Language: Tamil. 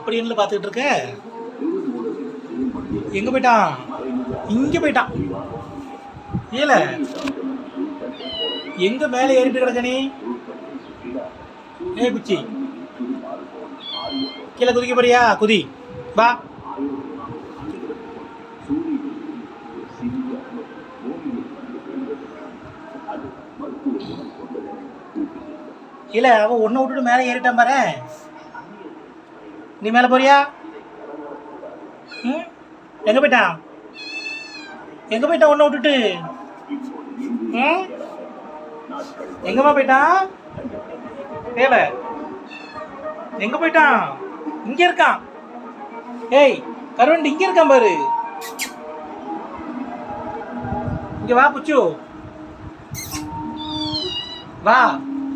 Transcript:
அப்படி என்ன பார்த்துக்கிட்டு இருக்க? எங்க போயிட்டான்? இங்க போயிட்டான். ஏல எங்க மேலே ஏறிட்டு கிடக்க நீ? ஏய் புச்சி, கீழே குதிக்க போறியா? குதி வா. இல்ல அவன் ஒன்ன விட்டுட்டு மேலே ஏறிட்டான் பாரு. நீ மேலே போறியா? ம், எங்க போயிட்டான்? எங்க போயிட்டான் ஒன்ன விட்டுட்டு? ம், எங்கம்மா போயிட்டான்? ஏல எங்க போயிட்டான்? இங்க இருக்கான். ஏய் கருவண்டி இங்க இருக்கான் பாரு. இங்க வா புச்சு, வா.